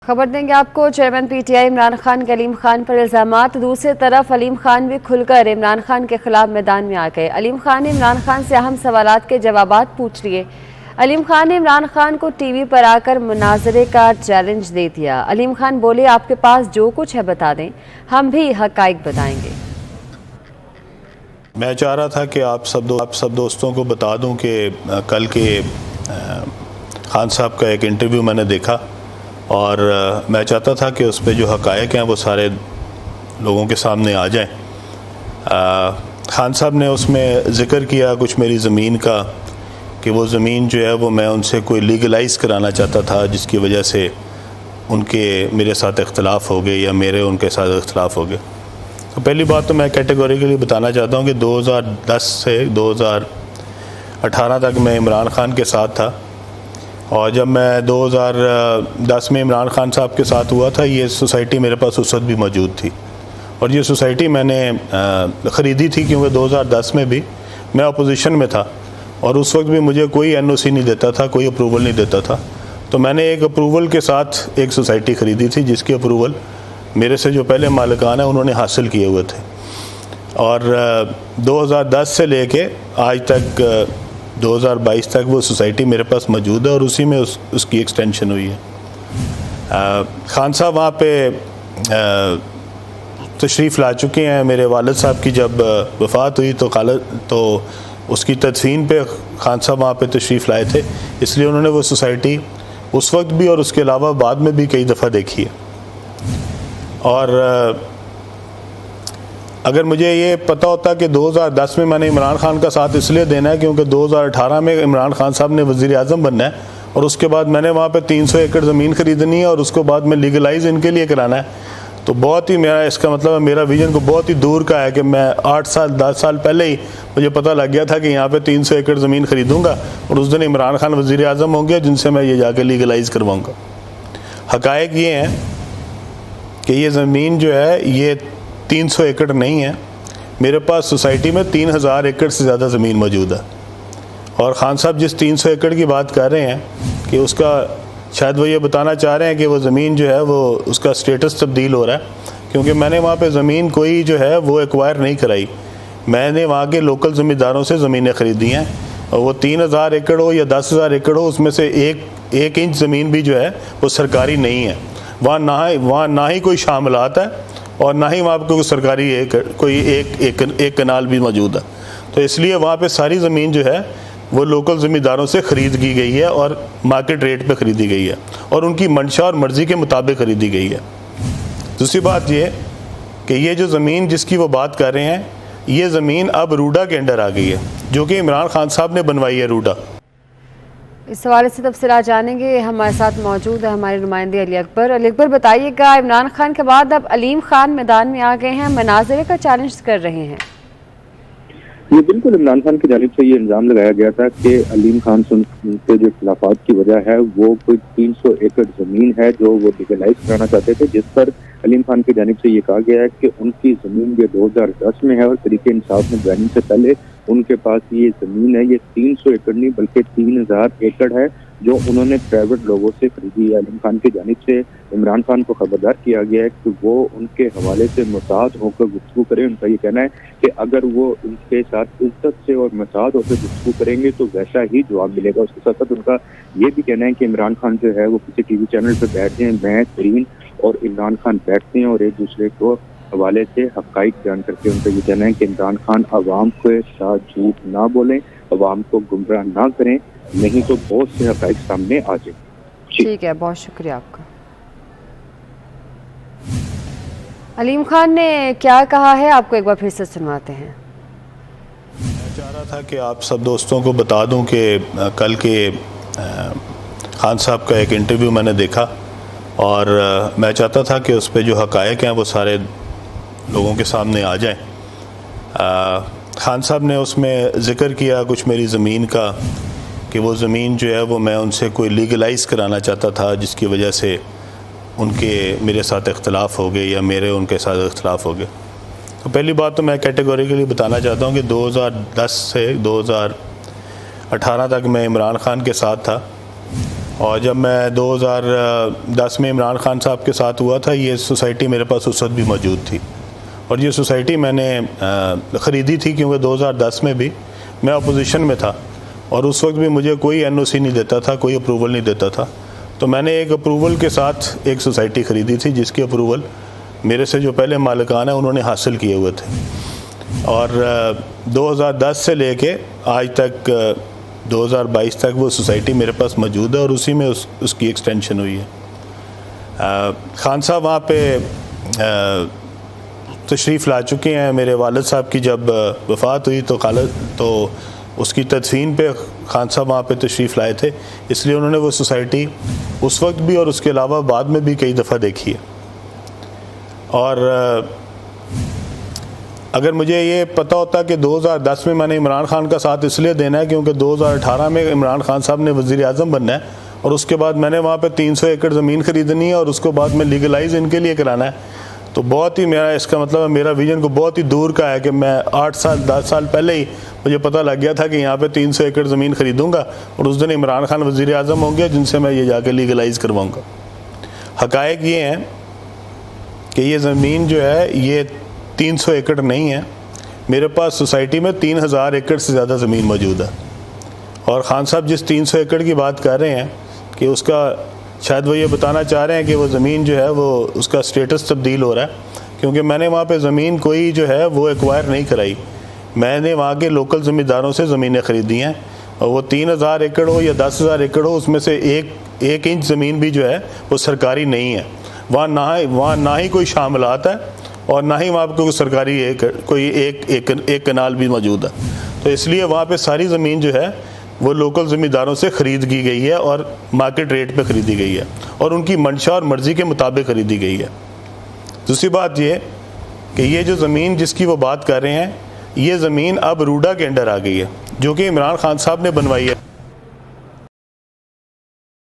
खबर देंगे आपको। चेयरमैन पीटीआई इमरान खान के अलीम खान पर इल्जामात। दूसरी तरफ अलीम खान भी खुलकर इमरान खान के खिलाफ मैदान में आ गए। अलीम खान ने इमरान खान से अहम सवालात के जवाबात पूछ लिए। अलीम खान ने इमरान खान को टीवी पर आकर मुनाजरे का चैलेंज दे दिया। अलीम खान बोले, आपके पास जो कुछ है बता दें, हम भी हकाइक बताएंगे। मैं चाह रहा था कि आप सब दोस्तों को बता दूं कि कल के खान साहब का एक इंटरव्यू मैंने देखा और मैं चाहता था कि उस पर जो हकायक हैं वो सारे लोगों के सामने आ जाएं। खान साहब ने उसमें ज़िक्र किया कुछ मेरी ज़मीन का, कि वो ज़मीन जो है वो मैं उनसे कोई लीगलाइज़ कराना चाहता था, जिसकी वजह से उनके मेरे साथ इख्तलाफ हो गए या मेरे उनके साथ इख्तलाफ हो गए। तो पहली बात तो मैं कैटेगोरिकली बताना चाहता हूँ कि 2010 से 2018 तक मैं इमरान खान के साथ था, और जब मैं 2010 में इमरान खान साहब के साथ हुआ था, ये सोसाइटी मेरे पास उस वक्त भी मौजूद थी और ये सोसाइटी मैंने ख़रीदी थी क्योंकि 2010 में भी मैं अपोजिशन में था और उस वक्त भी मुझे कोई एनओसी नहीं देता था, कोई अप्रूवल नहीं देता था। तो मैंने एक अप्रूवल के साथ एक सोसाइटी ख़रीदी थी जिसकी अप्रूवल मेरे से जो पहले मालिकान है उन्होंने हासिल किए हुए थे, और 2010 से लेके आज तक 2022 तक वो सोसाइटी मेरे पास मौजूद है और उसी में उसकी एक्सटेंशन हुई है। खान साहब वहाँ पे तशरीफ़ ला चुके हैं। मेरे वालिद साहब की जब वफ़ात हुई तो उसकी तदफीन पे खान साहब वहाँ पे तशरीफ़ लाए थे, इसलिए उन्होंने वो सोसाइटी उस वक्त भी और उसके अलावा बाद में भी कई दफ़ा देखी है। और अगर मुझे ये पता होता कि 2010 में मैंने इमरान खान का साथ इसलिए देना है क्योंकि 2018 में इमरान खान साहब ने वज़ीर आज़म बनना है और उसके बाद मैंने वहाँ पे 300 एकड़ ज़मीन ख़रीदनी है और उसको बाद में लीगलाइज़ इनके लिए कराना है, तो बहुत ही मेरा इसका मतलब मेरा विज़न को बहुत ही दूर का है कि मैं 8 साल 10 साल पहले ही मुझे पता लग गया था कि यहाँ पे 300 एकड़ ज़मीन ख़रीदूँगा और उस दिन इमरान खान वज़ीर आज़म होंगे जिनसे मैं ये जाके लीगलाइज़ करवाऊँगा। हक़ाइक़ ये हैं कि ये ज़मीन जो है ये 300 एकड़ नहीं है, मेरे पास सोसाइटी में 3000 एकड़ से ज़्यादा ज़मीन मौजूद है। और ख़ान साहब जिस 300 एकड़ की बात कर रहे हैं कि उसका शायद वो ये बताना चाह रहे हैं कि वो ज़मीन जो है वो उसका स्टेटस तब्दील हो रहा है, क्योंकि मैंने वहाँ पे ज़मीन कोई जो है वो एक्वायर नहीं कराई। मैंने वहाँ के लोकल ज़मींदारों से ज़मीनें ख़रीदी हैं और वो 3000 एकड़ हो या 10,000 एकड़ हो, उसमें से एक इंच ज़मीन भी जो है वो सरकारी नहीं है। वहाँ ना ही कोई शामिलात है और ना ही वहाँ पर कोई सरकारी एक कनाल भी मौजूद है। तो इसलिए वहाँ पे सारी ज़मीन जो है वो लोकल ज़मींदारों से ख़रीद की गई है और मार्केट रेट पे ख़रीदी गई है और उनकी मंशा और मर्ज़ी के मुताबिक ख़रीदी गई है। दूसरी बात ये कि ये जो ज़मीन जिसकी वो बात कर रहे हैं, ये ज़मीन अब रूडा के अंडर आ गई है, जो कि इमरान खान साहब ने बनवाई है रूडा। इस हवाले से तफसीलात जानेंगे। हमारे साथ मौजूद है हमारे नुमाइंदे अली अकबर। अली अकबर, बताइएगा, इमरान खान के बाद अब अलीम खान मैदान में आ गए हैं, मुनाज़रे का चैलेंज कर रहे हैं। ये बिल्कुल इमरान खान की जानिब से ये इल्ज़ाम लगाया गया था कि अलीम खान के जो खिलाफात की वजह है वो कोई 300 एकड़ ज़मीन है जो वो लीगलाइज कराना चाहते थे, जिस पर अलीम खान की जानिब से ये कहा गया है कि उनकी ज़मीन ये 2010 में है और तरीके इंसाफ में बैनिंग से पहले उनके पास ये ज़मीन है, ये 300 एकड़ नहीं बल्कि 3000 एकड़ है जो उन्होंने प्राइवेट लोगों से खरीदी है। अलीम खान की जानिब से इमरान खान को खबरदार किया गया है कि वो उनके हवाले से मुताद होकर गुफ्तगू करें। उनका ये कहना है कि अगर वो उनके साथ इज्जत से और मुताद होकर गुफ्तगू करेंगे तो वैसा ही जवाब मिलेगा। उसके साथ साथ उनका ये भी कहना है कि इमरान खान जो है वो किसी टीवी चैनल पर बैठ जाएं, मैं तरीन और इमरान खान बैठते हैं और एक दूसरे को हवाले से हक़ाइक़ बयान करके उनका ये कहना है कि इमरान खान अवाम के साथ झूठ ना बोलें, अवाम को गुमराह ना करें, नहीं तो बहुत से हक़ाइक़ सामने आ जाए। ठीक है, बहुत शुक्रिया आपका। अलीम खान ने क्या कहा है आपको एक बार फिर से सुनवाते हैं। मैं चाह रहा था कि आप सब दोस्तों को बता दूं कि कल के खान साहब का एक इंटरव्यू मैंने देखा और मैं चाहता था कि उस पर जो हक़ाइक़ हैं वो सारे लोगों के सामने आ जाएं। खान साहब ने उसमें ज़िक्र किया कुछ मेरी ज़मीन का, कि वो ज़मीन जो है वो मैं उनसे कोई लीगलाइज़ कराना चाहता था, जिसकी वजह से उनके मेरे साथ इख्तलाफ हो गए या मेरे उनके साथ इख्तलाफ हो गए। तो पहली बात तो मैं कैटेगोरिकली बताना चाहता हूँ कि 2010 से 2018 तक मैं इमरान खान के साथ था और जब मैं 2010 में इमरान खान साहब के साथ हुआ था, ये सोसाइटी मेरे पास उस वक्त भी मौजूद थी और ये सोसाइटी मैंने ख़रीदी थी क्योंकि 2010 में भी मैं अपोजिशन में था और उस वक्त भी मुझे कोई NOC नहीं देता था, कोई अप्रूवल नहीं देता था। तो मैंने एक अप्रूवल के साथ एक सोसाइटी ख़रीदी थी जिसकी अप्रूवल मेरे से जो पहले मालिकान हैं उन्होंने हासिल किए हुए थे और 2010 से लेके आज तक 2022 तक वो सोसाइटी मेरे पास मौजूद है और उसी में उसकी एक्सटेंशन हुई है। खान साहब वहाँ पे तशरीफ़ ला चुके हैं। मेरे वालिद साहब की जब वफ़ात हुई तो उसकी तदफीन पे खान साहब वहाँ पे तशरीफ़ लाए थे, इसलिए उन्होंने वो सोसाइटी उस वक्त भी और उसके अलावा बाद में भी कई दफ़ा देखी है। और अगर मुझे ये पता होता कि 2010 में मैंने इमरान खान का साथ इसलिए देना है क्योंकि 2018 में इमरान खान साहब ने वज़ीर आज़म बनना है और उसके बाद मैंने वहाँ पे 300 एकड़ ज़मीन ख़रीदनी है और उसको बाद में लीगलाइज इनके लिए कराना है, तो बहुत ही मेरा इसका मतलब मेरा विजन को बहुत ही दूर का है कि मैं 8 साल 10 साल पहले ही मुझे पता लग गया था कि यहाँ पे 300 एकड़ ज़मीन ख़रीदूँगा और उस दिन इमरान खान वज़ीर आज़म होंगे जिनसे मैं ये जाके लीगलाइज़ करवाऊँगा। हक़ाइक़ ये हैं कि ये ज़मीन जो है ये 300 एकड़ नहीं है, मेरे पास सोसाइटी में 3000 एकड़ से ज़्यादा ज़मीन मौजूद है। और ख़ान साहब जिस 300 एकड़ की बात कर रहे हैं कि उसका शायद वो ये बताना चाह रहे हैं कि वो ज़मीन जो है वो उसका स्टेटस तब्दील हो रहा है, क्योंकि मैंने वहाँ पे ज़मीन कोई जो है वो एक्वायर नहीं कराई, मैंने वहाँ के लोकल ज़मींदारों से ज़मीनें ख़रीदी हैं और वो 3000 एकड़ हो या 10,000 एकड़ हो उसमें से एक इंच ज़मीन भी जो है वो सरकारी नहीं है। वहाँ ना ही कोई शामिलात है और ना ही वहाँ पर कोई सरकारी एक कनाल भी मौजूद है। तो इसलिए वहाँ पे सारी ज़मीन जो है वो लोकल ज़मींदारों से ख़रीद की गई है और मार्केट रेट पे ख़रीदी गई है और उनकी मंशा और मर्ज़ी के मुताबिक ख़रीदी गई है। दूसरी बात ये कि ये जो ज़मीन जिसकी वो बात कर रहे हैं ये ज़मीन अब रूडा के अंडर आ गई है जो कि इमरान खान साहब ने बनवाई है।